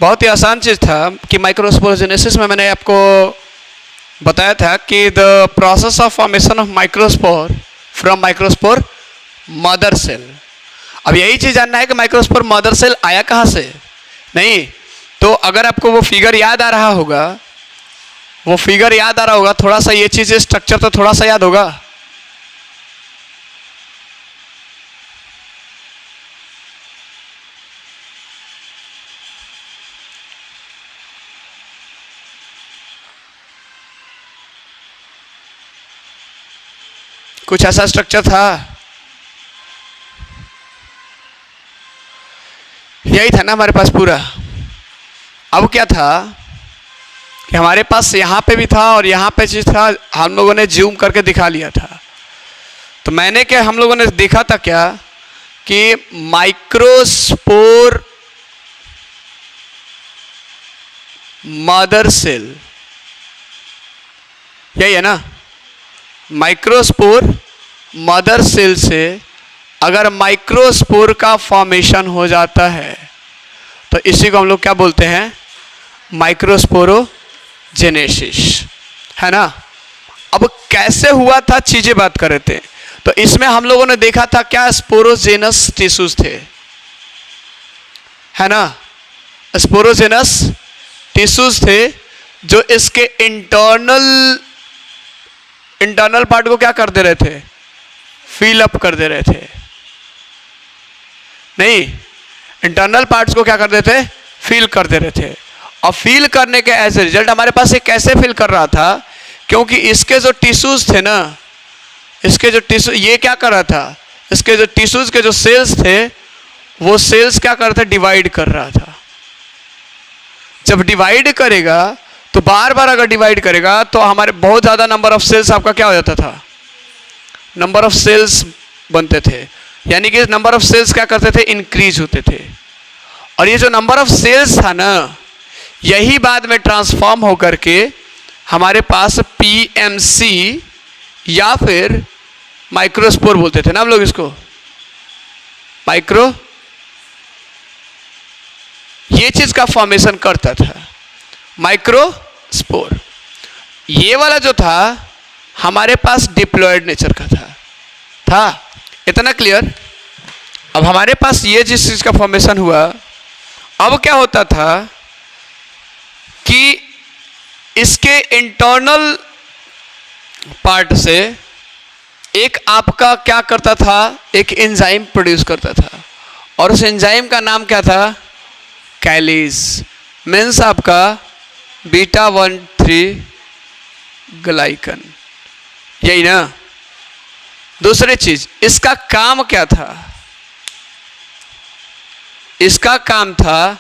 बहुत ही आसान चीज़ था कि माइक्रोस्पोरोजेनेसिस में मैंने आपको बताया था कि the process of formation of microspore from microspore mother cell. अब यही चीज़ जानना है कि माइक्रोस्पोर मदर सेल आया कहाँ से। नहीं तो अगर आपको वो फिगर याद आ रहा होगा, थोड़ा सा ये चीज़ स्ट्रक्चर तो थोड़ा सा याद होगा। कुछ ऐसा स्ट्रक्चर था, यही था ना हमारे पास पूरा। अब क्या था कि हमारे पास यहाँ पे भी था और यहाँ पे चीज था, हम लोगों ने जूम करके दिखा लिया था। तो मैंने क्या, हम लोगों ने देखा था क्या कि माइक्रोस्पोर मदर सेल, यही है ना। माइक्रोस्पोर मदर सेल से अगर माइक्रोस्पोर का फॉर्मेशन हो जाता है तो इसी को हम लोग क्या बोलते हैं, माइक्रोस्पोरोजेनेसिस, है ना। अब कैसे हुआ था चीजें बात कर रहे थे। तो इसमें हम लोगों ने देखा था क्या, स्पोरोजेनस टिश्यूज थे, है ना। स्पोरोजेनस टिश्यूज थे जो इसके इंटरनल पार्ट को क्या कर दे रहे थे, फिल अप कर दे रहे थे। नहीं, इंटरनल पार्ट्स को क्या कर देते, फिल कर दे रहे थे। और फिल करने के एज ए रिजल्ट हमारे पास ये कैसे फिल कर रहा था, क्योंकि इसके जो टिश्यूज थे ना, इसके जो टिश्यू, ये क्या कर रहा था, इसके जो टिश्यूज के जो सेल्स थे वो सेल्स क्या कर रहे थे, डिवाइड कर रहा था। जब डिवाइड करेगा तो बार बार अगर डिवाइड करेगा तो हमारे बहुत ज़्यादा नंबर ऑफ सेल्स आपका क्या हो जाता था, नंबर ऑफ सेल्स बनते थे। यानी कि नंबर ऑफ सेल्स क्या करते थे, इंक्रीज होते थे। और ये जो नंबर ऑफ सेल्स था ना, यही बाद में ट्रांसफॉर्म होकर के हमारे पास पीएमसी या फिर माइक्रोस्पोर बोलते थे ना हम लोग इसको, ये चीज का फॉर्मेशन करता था माइक्रोस्पोर। ये वाला जो था हमारे पास डिप्लॉयड नेचर का था। इतना क्लियर। अब हमारे पास ये जिस चीज का फॉर्मेशन हुआ, अब क्या होता था कि इसके इंटरनल पार्ट से एक आपका क्या करता था, एक एंजाइम प्रोड्यूस करता था। और उस एंजाइम का नाम क्या था, कैलीज, मीन्स आपका β13 ग्लाइकन, यही ना। दूसरी चीज, इसका काम क्या था, इसका काम था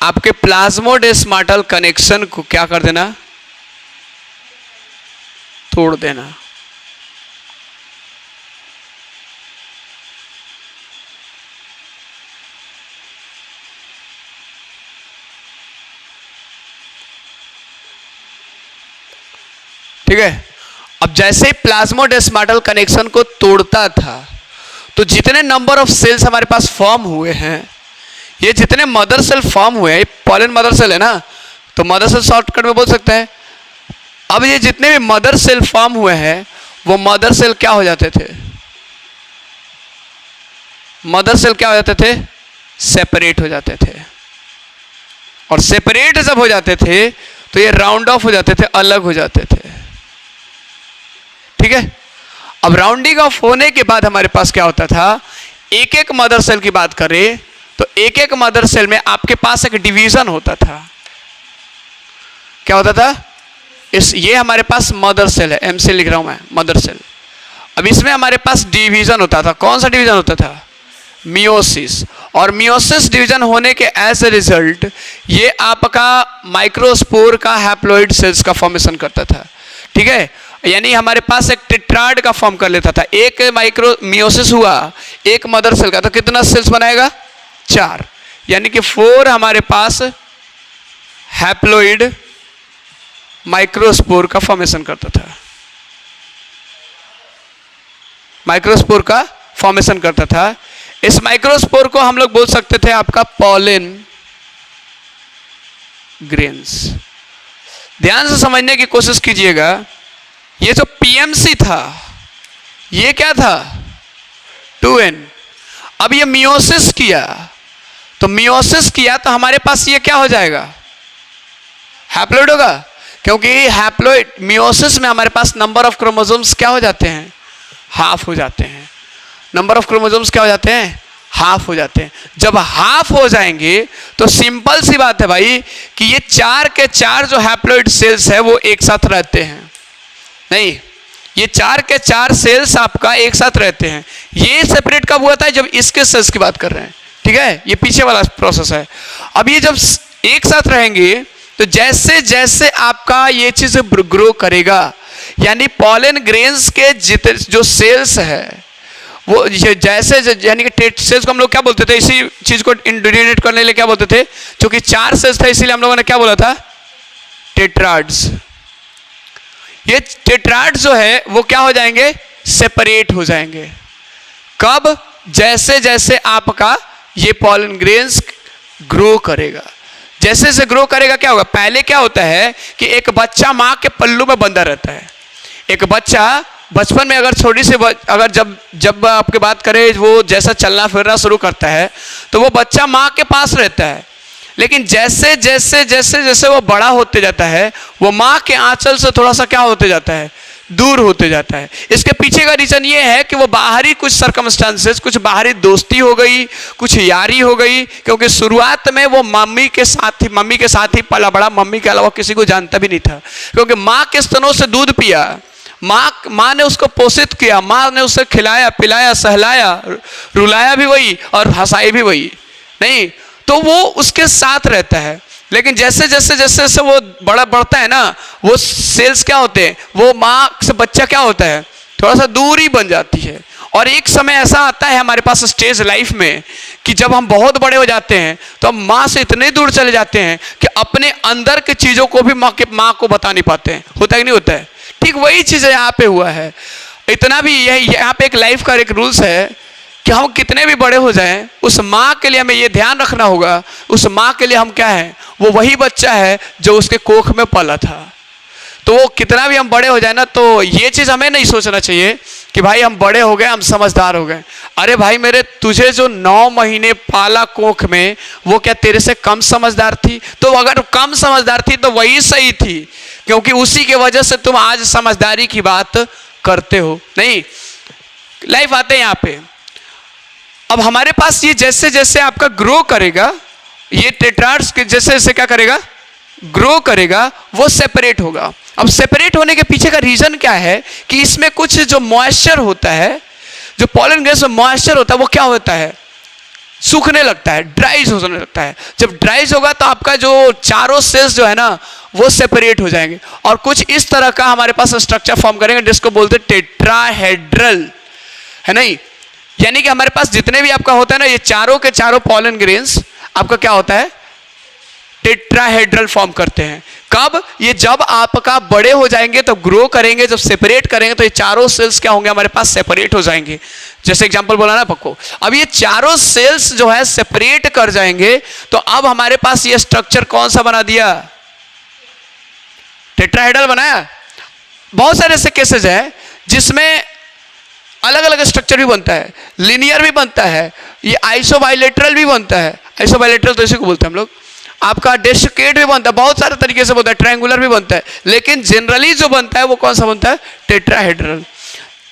आपके प्लाज्मोडेस्माटल कनेक्शन को क्या कर देना, तोड़ देना। ठीक है। अब जैसे प्लाज्मोडेस्माटल कनेक्शन को तोड़ता था तो जितने नंबर ऑफ सेल्स हमारे पास फॉर्म हुए हैं, ये जितने मदर सेल फॉर्म हुए हैं, पॉलन मदर सेल है ना, तो मदर सेल शॉर्टकट में बोल सकते हैं। अब ये जितने भी मदर सेल फॉर्म हुए हैं वो मदर सेल क्या हो जाते थे, मदर सेल क्या हो जाते थे, सेपरेट हो जाते थे। और सेपरेट जब हो जाते थे तो ये राउंड ऑफ हो जाते थे, अलग हो जाते थे। ठीक है। अब राउंडिंग ऑफ होने के बाद हमारे पास क्या होता था, एक एक मदर सेल की बात करें तो एक एक मदर सेल में आपके पास एक डिवीजन होता था। क्या होता था, ये हमारे पास मदर सेल है, एम से लिख रहा हूं मैं, मदर सेल। अब इसमें हमारे पास डिवीजन होता था। कौन सा डिवीजन होता था, मियोसिस। और मियोसिस डिवीजन होने के एज ए रिजल्ट ये आपका माइक्रोस्पोर का हैप्लॉइड सेल्स का फॉर्मेशन करता था। ठीक है। यानी हमारे पास एक टेट्राड का फॉर्म कर लेता था। एक माइक्रो मियोसिस हुआ एक मदर सेल का तो कितना सेल्स बनाएगा, 4। यानी कि 4 हमारे पास हैप्लॉइड माइक्रोस्पोर का फॉर्मेशन करता था, माइक्रोस्पोर का फॉर्मेशन करता था। इस माइक्रोस्पोर को हम लोग बोल सकते थे आपका पॉलन ग्रेन्स। ध्यान से समझने की कोशिश कीजिएगा। ये जो पीएमसी था ये क्या था? 2n। अब ये मियोसिस किया, तो मियोसिस किया तो हमारे पास ये क्या हो जाएगा? हैप्लॉइड होगा, क्योंकि हैप्लॉइड मियोसिस में हमारे पास नंबर ऑफ क्रोमोसोम्स क्या हो जाते हैं? हाफ हो जाते हैं। नंबर ऑफ क्रोमोसोम्स क्या हो जाते हैं? हाफ हो जाते हैं। जब हाफ हो जाएंगे तो सिंपल सी बात है भाई कि ये 4 के 4 जो हैप्लॉइड सेल्स है वो एक साथ रहते हैं। नहीं, ये 4 के 4 सेल्स आपका एक साथ रहते हैं। ये सेपरेट कब हुआ था? जब इसके सेल्स की बात कर रहे हैं, ठीक है? ये पीछे वाला प्रोसेस है। अब ये जब एक साथ रहेंगे तो जैसे जैसे आपका ये चीज ग्रो करेगा, यानी पॉलन ग्रेन्स के जितने जो सेल्स है वो जैसे यानी कि टेट सेल्स को हम लोग क्या बोलते थे? इसी चीज को इंडिकेट करने के लिए क्या बोलते थे? क्योंकि 4 सेल्स था इसीलिए हम लोगों ने क्या बोला था? टेट्राड्स। ये टेट्राड्स जो है वो क्या हो जाएंगे? सेपरेट हो जाएंगे। कब? जैसे जैसे आपका ये पॉलन ग्रेन्स ग्रो करेगा। जैसे जैसे ग्रो करेगा क्या होगा? पहले क्या होता है कि एक बच्चा मां के पल्लू में बंधा रहता है। एक बच्चा बचपन में अगर छोटी सी अगर जब आपके बात करें वो जैसा चलना फिरना शुरू करता है तो वो बच्चा माँ के पास रहता है, लेकिन जैसे जैसे जैसे जैसे वो बड़ा होते जाता है वो माँ के आंचल से थोड़ा सा क्या होते जाता है? दूर होते जाता है। इसके पीछे का रीजन ये है कि वो बाहरी कुछ सर्कमस्टांसेस, कुछ बाहरी दोस्ती हो गई, कुछ यारी हो गई, क्योंकि शुरुआत में वो मम्मी के साथ ही पला बड़ा, मम्मी के अलावा किसी को जानता भी नहीं था, क्योंकि माँ के स्तनों से दूध पिया, माँ ने उसको पोषित किया, माँ ने उसे खिलाया पिलाया सहलाया, रुलाया भी वही और हंसाई भी वही। नहीं तो वो उसके साथ रहता है। लेकिन जैसे जैसे जैसे जैसे वो बड़ा बढ़ता है ना, वो सेल्स क्या होते हैं? वो माँ से बच्चा क्या होता है? थोड़ा सा दूरी बन जाती है। और एक समय ऐसा आता है हमारे पास स्टेज लाइफ में कि जब हम बहुत बड़े हो जाते हैं तो हम माँ से इतने दूर चले जाते हैं कि अपने अंदर की चीज़ों को भी माँ को बता नहीं पाते हैं। होता है कि नहीं होता है? ठीक वही चीज़ यहाँ पे हुआ है। इतना भी यही यहाँ पे एक लाइफ का एक रूल्स है कि हम कितने भी बड़े हो जाएं, उस माँ के लिए हमें ये ध्यान रखना होगा, उस माँ के लिए हम क्या हैं? वो वही बच्चा है जो उसके कोख में पला था। तो वो कितना भी हम बड़े हो जाए ना, तो ये चीज़ हमें नहीं सोचना चाहिए कि भाई हम बड़े हो गए, हम समझदार हो गए। अरे भाई मेरे, तुझे जो 9 महीने पाला कोख में, वो क्या तेरे से कम समझदार थी? तो अगर कम समझदार थी तो वही सही थी, क्योंकि उसी के वजह से तुम आज समझदारी की बात करते हो। नहीं, लाइफ आते हैं यहाँ पे। अब हमारे पास ये जैसे जैसे आपका ग्रो करेगा, ये टेट्राड्स के जैसे जैसे क्या करेगा? ग्रो करेगा, वो सेपरेट होगा। अब सेपरेट होने के पीछे का रीजन क्या है कि इसमें कुछ जो मॉइस्चर होता है, जो पॉलन ग्रेन्स में मॉइस्चर होता है, वो क्या होता है? सूखने लगता है, ड्राइज होने लगता है। जब ड्राइज होगा तो आपका जो चारों सेल्स जो है ना वो सेपरेट हो जाएंगे और कुछ इस तरह का हमारे पास स्ट्रक्चर फॉर्म करेंगे जिसको बोलते हैं टेट्राहेड्रल, है नहीं? यानी कि हमारे पास जितने भी आपका होता है ना, ये चारों के चारों पॉलन ग्रेन्स आपका क्या होता है? टेट्राहेड्रल फॉर्म करते हैं। कब? ये जब आपका बड़े हो जाएंगे तो ग्रो करेंगे, जब सेपरेट करेंगे तो ये चारों सेल्स क्या होंगे? हमारे पास सेपरेट हो जाएंगे। जैसे एग्जांपल बोला ना पक्को, अब ये चारों सेल्स जो है सेपरेट कर जाएंगे तो अब हमारे पास ये स्ट्रक्चर कौन सा बना दिया? टेट्राहेड्रल बनाया। बहुत सारे ऐसे केसेस हैं जिसमें अलग अलग स्ट्रक्चर भी बनता है, लिनियर भी बनता है, ये आइसोबाइलेटरल भी बनता है। आइसोबाइलेटरल तो इसी को बोलते हैं हम लोग। आपका डेस्केट भी बनता है, बहुत सारे तरीके से बनता है, ट्रायंगुलर भी बनता है, लेकिन जनरली जो बनता है वो कौन सा बनता है? टेट्राहेड्रल।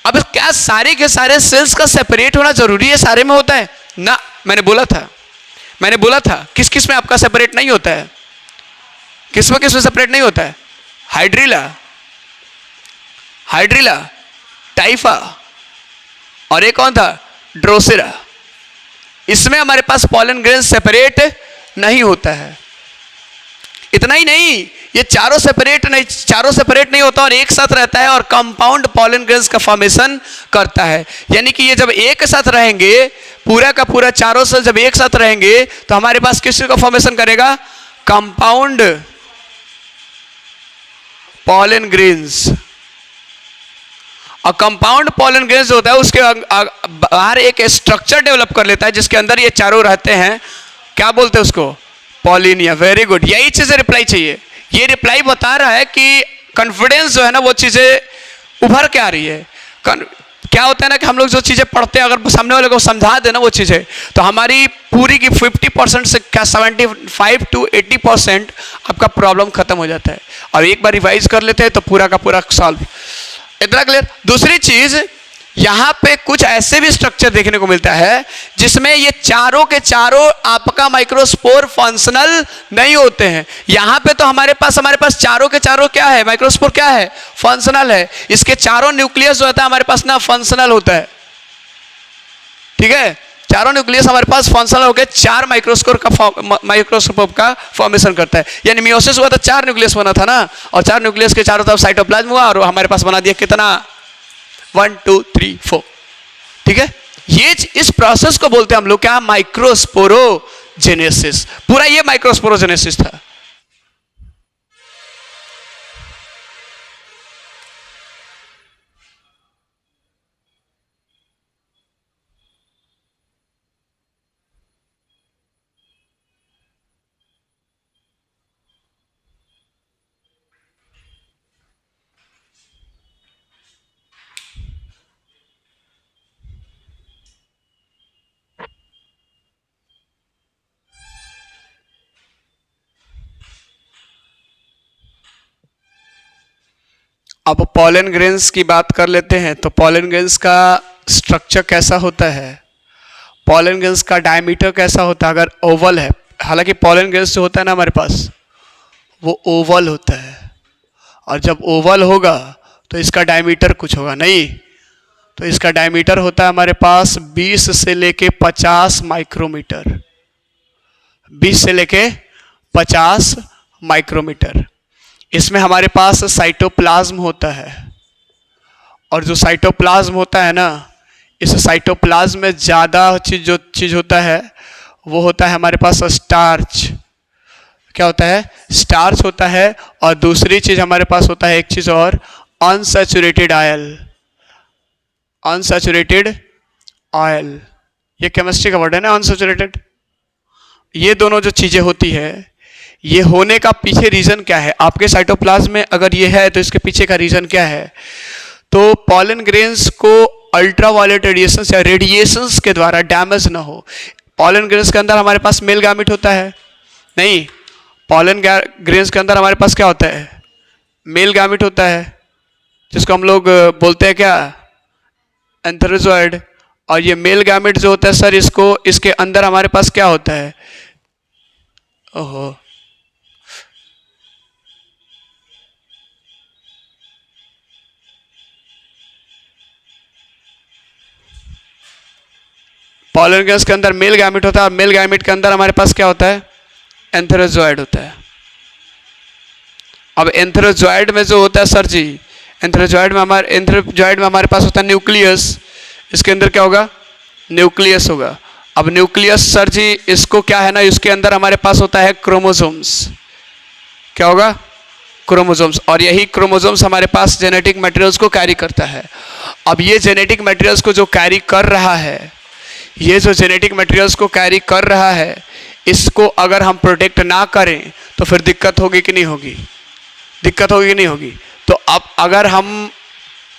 अब क्या सारे के सारे सेल्स का सेपरेट होना जरूरी है? सारे में होता है ना? मैंने बोला था किस किस में आपका सेपरेट नहीं होता है? किस में सेपरेट नहीं होता है? हाइड्रिला, टाइफा और एक कौन था? ड्रोसेरा। इसमें हमारे पास पॉलन ग्रेन्स सेपरेट नहीं होता है। इतना ही नहीं, ये चारों सेपरेट नहीं होता और एक साथ रहता है और कंपाउंड पॉलन ग्रेन्स का फॉर्मेशन करता है। यानी कि ये जब एक साथ रहेंगे, पूरा का पूरा चारों सेल जब एक साथ रहेंगे तो हमारे पास किस चीज का फॉर्मेशन करेगा? Compound pollen grains. और कंपाउंड पॉलन ग्रेन्स होता है उसके बाहर एक स्ट्रक्चर डेवलप कर लेता है जिसके अंदर ये चारों रहते हैं। क्या बोलते हैं उसको? पॉलिनिया, वेरी गुड, यही चीजें रिप्लाई चाहिए। ये रिप्लाई बता रहा है कि कॉन्फिडेंस जो है ना वो चीजें उभर के आ रही है। क्या होता है ना कि हम लोग जो चीजें पढ़ते हैं अगर सामने वाले को समझा देना वो चीजें, तो हमारी पूरी की 50% से क्या 75 to 80% आपका प्रॉब्लम खत्म हो जाता है। और एक बार रिवाइज कर लेते हैं तो पूरा का पूरा सॉल्व। इतना क्लियर। दूसरी चीज, यहां पे कुछ ऐसे भी स्ट्रक्चर देखने को मिलता है जिसमें ये चारों के चारों आपका माइक्रोस्पोर फंक्शनल नहीं होते हैं। यहां पे तो हमारे पास चारों के चारों क्या है, माइक्रोस्पोर क्या है, फंक्शनल है। इसके चारों न्यूक्लियस जो होता है हमारे पास ना फंक्शनल होता है। ठीक है, चारों न्यूक्लियस हमारे पास फंक्शनल होकर चार माइक्रोस्कोप का फॉर्मेशन करता है। यानी मियोसिस हुआ तो चार न्यूक्लियस बना था ना, और चार न्यूक्लियस के चारों तरफ साइटोप्लाज्म हुआ और हमारे पास बना दिया कितना, 1 2 3 4। ठीक है, ये इस प्रोसेस को बोलते हैं हम लोग क्या, माइक्रोस्पोरोजेनेसिस। पूरा ये माइक्रोस्पोरोजेनेसिस था। अब पॉलन ग्रेन्स की बात कर लेते हैं। तो पॉलन ग्रेन्स का स्ट्रक्चर कैसा होता है, पॉलन ग्रेन्स का डायमीटर कैसा होता है। अगर ओवल है, हालांकि पॉलन ग्रेन्स जो होता है ना हमारे पास वो ओवल होता है, और जब ओवल होगा तो इसका डायमीटर कुछ होगा नहीं। तो इसका डायमीटर होता है हमारे पास 20 से लेके 50 माइक्रोमीटर, 20 से लेके 50 माइक्रोमीटर। इसमें हमारे पास साइटोप्लाज्म होता है, और जो साइटोप्लाज्म होता है ना, इस साइटोप्लाज्म में ज़्यादा चीज़ होता है वो होता है हमारे पास स्टार्च। क्या होता है, स्टार्च होता है। और दूसरी चीज़ हमारे पास होता है एक चीज़ और, अनसैचुरेटेड ऑयल। अनसैचुरेटेड ऑयल, ये केमिस्ट्री का वर्ड है ना, अनसैचुरेटेड। ये दोनों जो चीज़ें होती है, ये होने का पीछे रीजन क्या है, आपके साइटोप्लाज्म में अगर ये है तो इसके पीछे का रीजन क्या है। तो पॉलन ग्रेन्स को अल्ट्रावायलेट रेडिएशन या रेडिएशंस के द्वारा डैमेज ना हो। पॉलन ग्रेन्स के अंदर हमारे पास मेल गामिट होता है नहीं, पॉलन ग्रेन्स के अंदर हमारे पास क्या होता है, मेल गामिट होता है, जिसको हम लोग बोलते हैं क्या, एंथेरोजोइड। और ये मेल गामिट जो होता है सर, इसके अंदर हमारे पास क्या होता है, ओहो, पॉलन ग्रेन्स के अंदर मेल गैमेट होता है, मेल गैमेट के अंदर हमारे पास क्या होता है, एंथेरोजोइड होता है। अब एंथेरोजोइड में जो होता है सर जी, एंथेरोजोइड में हमारे पास होता है न्यूक्लियस। इसके अंदर क्या होगा, न्यूक्लियस होगा। अब न्यूक्लियस सर जी, इसको क्या है ना, इसके अंदर हमारे पास होता है क्रोमोसोम्स। क्या होगा, क्रोमोसोम्स। और यही क्रोमोसोम्स हमारे पास जेनेटिक मटेरियल्स को कैरी करता है। अब ये जेनेटिक मटेरियल्स को जो कैरी कर रहा है, ये जो जेनेटिक मटेरियल्स को कैरी कर रहा है, इसको अगर हम प्रोटेक्ट ना करें तो फिर दिक्कत होगी कि नहीं होगी, दिक्कत होगी कि नहीं होगी। तो अब अगर हम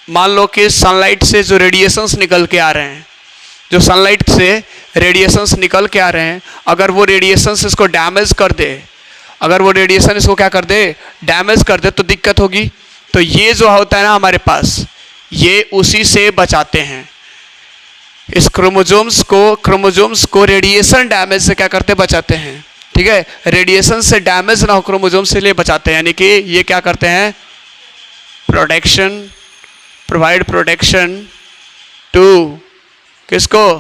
मान लो कि सनलाइट से जो रेडिएशंस निकल के आ रहे हैं, जो सनलाइट से रेडिएशंस निकल के आ रहे हैं, अगर वो रेडिएशंस इसको डैमेज कर दे, अगर वो रेडिएशन इसको क्या कर दे, डैमेज कर दे, तो दिक्कत होगी। तो ये जो होता है ना हमारे पास, ये उसी से बचाते हैं। इस क्रोमोजोम्स को रेडिएशन डैमेज से क्या करते, बचाते हैं। ठीक है, रेडिएशन से डैमेज ना हो क्रोमोजोम्स से लिए बचाते हैं। यानी कि ये क्या करते हैं, प्रोटेक्शन, प्रोवाइड प्रोटेक्शन टू किसको,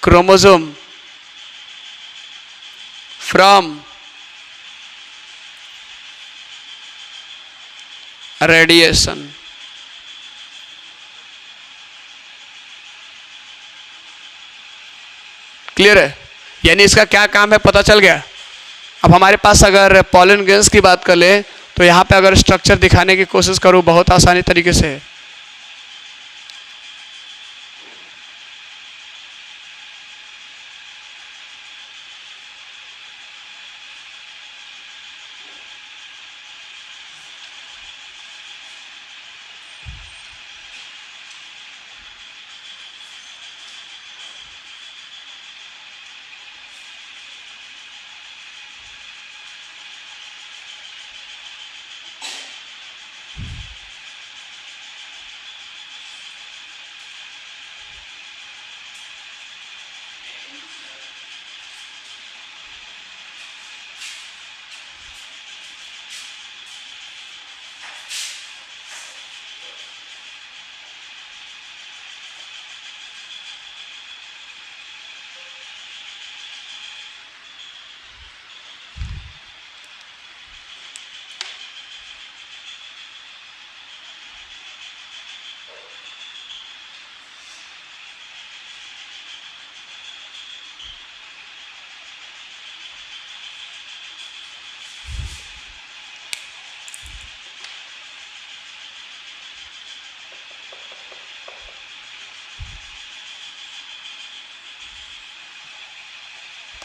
क्रोमोजोम फ्रॉम रेडिएशन। क्लियर है, यानी इसका क्या काम है पता चल गया। अब हमारे पास अगर पॉलन ग्रेन्स की बात कर ले, तो यहाँ पे अगर स्ट्रक्चर दिखाने की कोशिश करूँ बहुत आसानी तरीके से,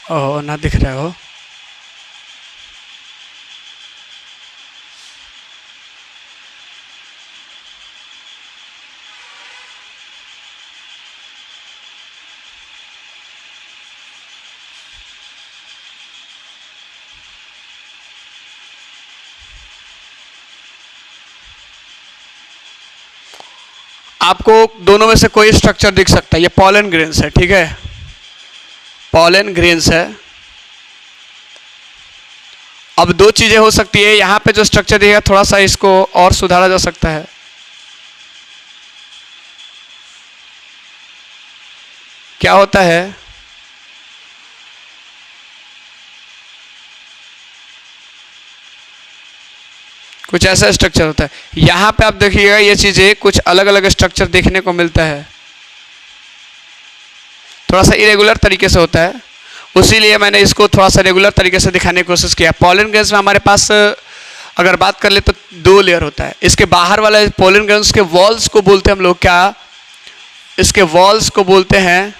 ओह ना दिख रहा हो। आपको दोनों में से कोई स्ट्रक्चर दिख सकता है। ये पॉलन ग्रेन्स है, ठीक है, पॉलन ग्रेन्स है। अब दो चीजें हो सकती है, यहां पे जो स्ट्रक्चर दिखेगा थोड़ा सा इसको और सुधारा जा सकता है। क्या होता है, कुछ ऐसा स्ट्रक्चर होता है। यहां पे आप देखिएगा ये चीजें कुछ अलग अलग स्ट्रक्चर देखने को मिलता है, थोड़ा सा इरेगुलर तरीके से होता है, उसीलिए मैंने इसको थोड़ा सा रेगुलर तरीके से दिखाने की कोशिश किया। पॉलन ग्रेन्स में हमारे पास अगर बात कर ले तो दो लेयर होता है। इसके बाहर वाला पॉलन ग्रेन्स के वॉल्स को बोलते हैं हम लोग क्या, इसके वॉल्स को बोलते हैं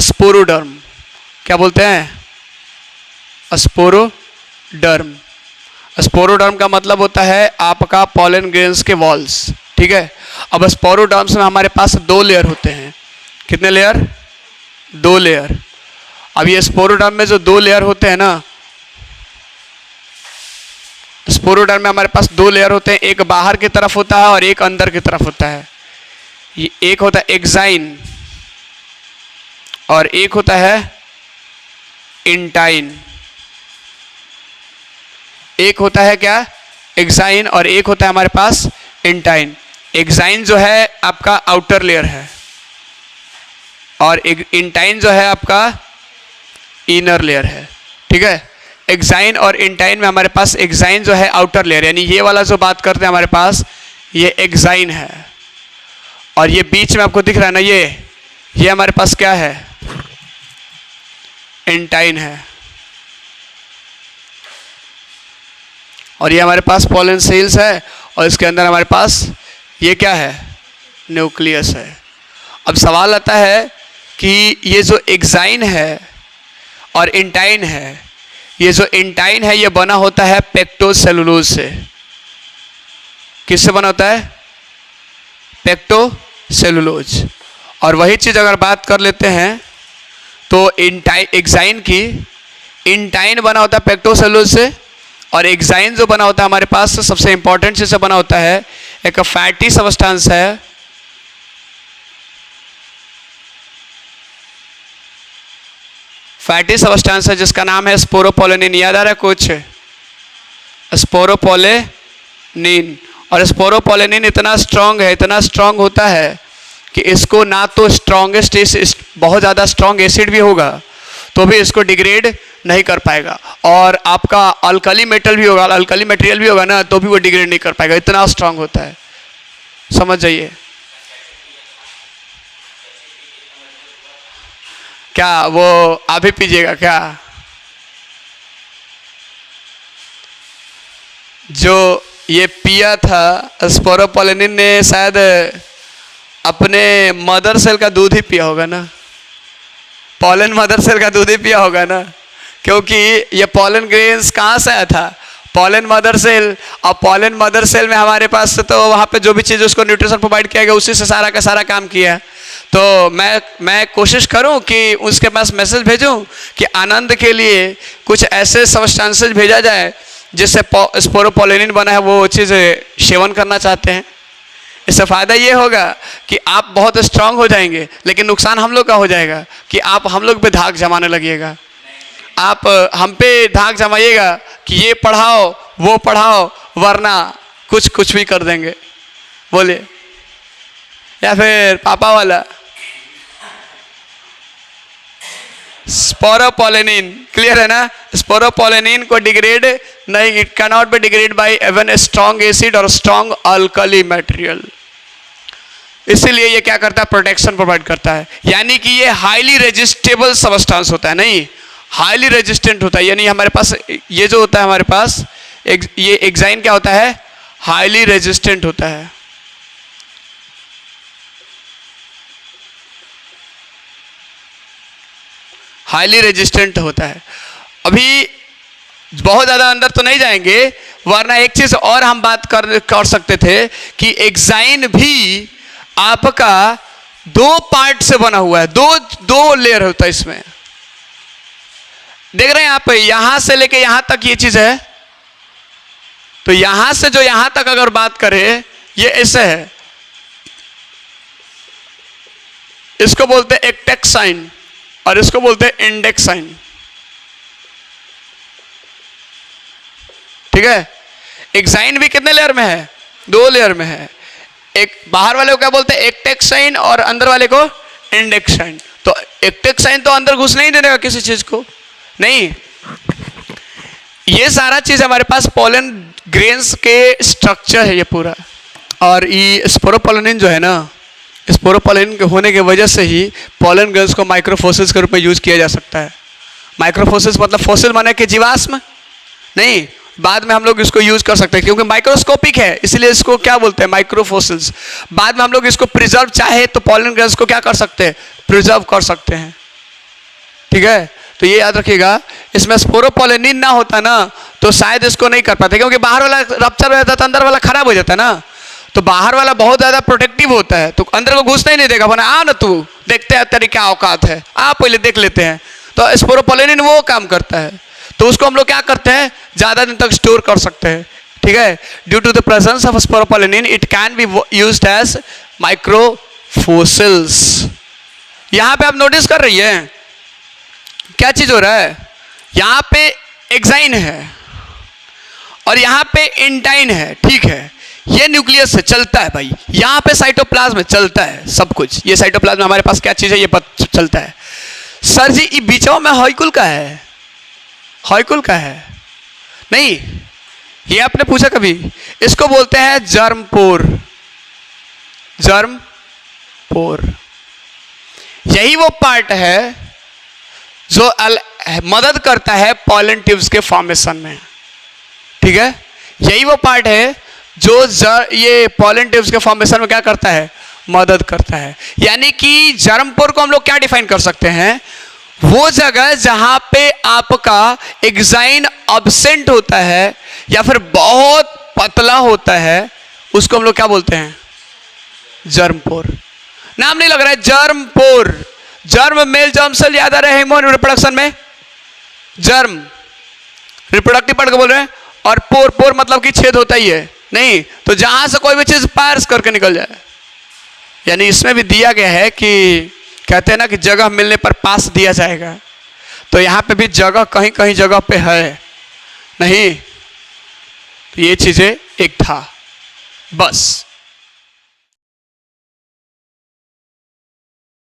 स्पोरोडर्म। क्या बोलते हैं, स्पोरोडर्म। स्पोरोडर्म का मतलब होता है आपका पॉलन ग्रेन्स के वॉल्स, ठीक है। अब स्पोरोडर्म्स में हमारे पास दो लेयर होते हैं। कितने लेयर, दो लेयर। अब ये स्पोरोडर्म में जो दो लेयर होते हैं ना, स्पोरोडर्म में हमारे पास दो लेयर होते हैं, एक बाहर की तरफ होता है और एक अंदर की तरफ होता है। ये एक होता है एक्साइन और एक होता है इंटाइन। एक होता है क्या, एक्साइन, और एक होता है हमारे पास इंटाइन। एक्साइन जो है आपका आउटर लेयर है और इंटाइन जो है आपका इनर लेयर है, ठीक है। एक्साइन और इंटाइन में हमारे पास एक्साइन जो है आउटर लेयर, यानी ये वाला जो बात करते हैं हमारे पास ये एक्साइन है, और ये बीच में आपको दिख रहा है ना, ये हमारे पास क्या है, इंटाइन है। और ये हमारे पास पॉलन सेल्स है और इसके अंदर हमारे पास ये क्या है, न्यूक्लियस है। अब सवाल आता है कि ये जो एक्साइन है और इंटाइन है, ये जो इंटाइन है ये बना होता है पेक्टोसेलुलोज से। किससे बना होता है, पेक्टोसेलुलोज। और वही चीज़ अगर बात कर लेते हैं तो एक्साइन की इंटाइन बना होता है पेक्टोसेलुलोज से, और एक्साइन जो बना होता है हमारे पास सबसे इंपॉर्टेंट चीज़ से बना होता है एक फैटी सबस्टेंस है, फैटी सबस्टेंस है जिसका नाम है स्पोरोपोलेनिन। याद आ रहा है कुछ, स्पोरोपोलेनिन। और स्पोरोपोलेनिन इतना स्ट्रांग है, इतना स्ट्रांग होता है कि इसको ना तो स्ट्रॉन्गेस्ट, बहुत ज़्यादा स्ट्रांग एसिड भी होगा तो भी इसको डिग्रेड नहीं कर पाएगा, और आपका अल्कली मेटल भी होगा, अल्कली मटेरियल भी होगा ना, तो भी वो डिग्रेड नहीं कर पाएगा, इतना स्ट्रांग होता है। समझ जाइए। क्या वो आप भी पीजिएगा क्या, जो ये पिया था स्पोरोपोलेनिन ने शायद अपने मदर सेल का दूध ही पिया होगा ना, पॉलन मदर सेल का दूध ही पिया होगा ना, क्योंकि ये पॉलन ग्रेन्स कहाँ से आया था, पॉलन मदर सेल। और पॉलन मदर सेल में हमारे पास तो वहाँ पे जो भी चीज़ उसको न्यूट्रिशन प्रोवाइड किया गया उसी से सारा का सारा काम किया। तो मैं कोशिश करूं कि उसके पास मैसेज भेजूं कि आनंद के लिए कुछ ऐसे सब्सटेंसेस भेजा जाए जिससे स्पोरोपोलेनिन बना है, वो चीज़ सेवन करना चाहते हैं। इससे फ़ायदा ये होगा कि आप बहुत स्ट्रांग हो जाएंगे, लेकिन नुकसान हम लोग का हो जाएगा कि आप हम लोग पे धाक जमाने लगिएगा, आप हम पे धाक जमाइएगा कि ये पढ़ाओ वो पढ़ाओ, वरना कुछ भी कर देंगे। बोलिए, या फिर पापा वाला स्पोरोपोलेनिन, क्लियर है ना, स्पोरोपोलेनिन को डिग्रेड नहीं, it can not be degrade by even strong acid और स्ट्रॉन्ग अल्कली मटेरियल। इसीलिए ये क्या करता है, प्रोटेक्शन प्रोवाइड करता है, यानी कि ये हाईली रेजिस्टेबल सबस्टेंस होता है, नहीं हाईली रेजिस्टेंट होता है। यानी हमारे पास ये जो होता है हमारे पास ये एक्साइन क्या होता है, हाईली रेजिस्टेंट होता है। हाईली रेजिस्टेंट होता है। अभी बहुत ज़्यादा अंदर तो नहीं जाएंगे, वरना एक चीज़ और हम बात कर सकते थे कि एक्साइन भी आपका 2 पार्ट से बना हुआ है, दो लेयर होता है इसमें। देख रहे हैं आप, यहां से लेके यहां तक ये चीज है, तो यहां से जो यहां तक अगर बात करें, ये ऐसे है, इसको बोलते हैं एक्टेक्स साइन और इसको बोलते हैं इंडेक्स साइन। ठीक है, एक्साइन भी कितने लेयर में है? 2 लेयर में है। एक बाहर वाले को क्या बोलते हैं? एक्टेक्स साइन, और अंदर वाले को इंडेक्स साइन। तो एक्टेक्स साइन तो अंदर घुस नहीं देने का किसी चीज को, नहीं। ये सारा चीज हमारे पास पोलन ग्रेन्स के स्ट्रक्चर है ये पूरा। और ये स्पोरोपोलिन जो है ना, स्पोरोपोलिन के होने की वजह से ही पोलन ग्रेन्स को माइक्रोफोसिल्स के रूप में यूज किया जा सकता है। माइक्रोफोसिल्स मतलब फोसिल माने कि जीवाश्म नहीं, बाद में हम लोग इसको यूज कर सकते हैं क्योंकि माइक्रोस्कोपिक है, इसलिए इसको क्या बोलते हैं? माइक्रोफोसिल्स। बाद में हम लोग इसको प्रिजर्व चाहे तो पोलन ग्रेन्स को क्या कर सकते हैं? प्रिजर्व कर सकते हैं। ठीक है, तो ये याद रखिएगा, इसमें स्पोरोपोलिन ना होता ना तो शायद इसको नहीं कर पाते, क्योंकि बाहर वाला रप्चर हो जाता तो अंदर वाला खराब हो जाता है ना। तो बाहर वाला बहुत ज्यादा प्रोटेक्टिव होता है, तो अंदर को घुसना ही नहीं देगा। बना आ ना, तू देखते हैं तेरी क्या औकात है, आप पहले देख लेते हैं। तो स्पोरोपोलिन वो काम करता है, तो उसको हम लोग क्या करते हैं? ज्यादा दिन तक स्टोर कर सकते हैं। ठीक है, due to the presence of sporopollenin it can be used as microfossils. यहां पे आप नोटिस कर रही है क्या चीज हो रहा है? यहां पे एक्साइन है और यहां पे इंटाइन है। ठीक है, ये न्यूक्लियस से चलता है भाई, यहां पे साइटोप्लाज्म में चलता है सब कुछ। ये साइटोप्लाज्म में हमारे पास क्या चीज है ये पता चलता है। सर जी ये बीचों में हॉइकुल का है, हॉइकुल का है नहीं, ये आपने पूछा कभी? इसको बोलते हैं जर्म पोर, जर्म पोर। यही वो पार्ट है जो मदद करता है पॉलन ट्यूब्स के फॉर्मेशन में। ठीक है, यही वो पार्ट है जो ये पॉलन ट्यूब्स के फॉर्मेशन में क्या करता है? मदद करता है। यानी कि जर्म पोर को हम लोग क्या डिफाइन कर सकते हैं? वो जगह जहां पे आपका एक्साइन अब्सेंट होता है या फिर बहुत पतला होता है, उसको हम लोग क्या बोलते हैं? जर्म पोर। नाम नहीं लग रहा है? जर्म पोर। जर्म मेल जर्म सेल याद आ रहे हैं ह्यूमन रिप्रोडक्शन में? जर्म रिप्रोडक्टिव पार्ट को बोल रहे हैं, और पोर, पोर मतलब कि छेद होता ही है नहीं, तो जहां से कोई भी चीज पास करके निकल जाए। यानी इसमें भी दिया गया है कि कहते हैं ना कि जगह मिलने पर पास दिया जाएगा, तो यहां पे भी जगह कहीं कहीं जगह पे है नहीं, तो ये चीजें एक था बस।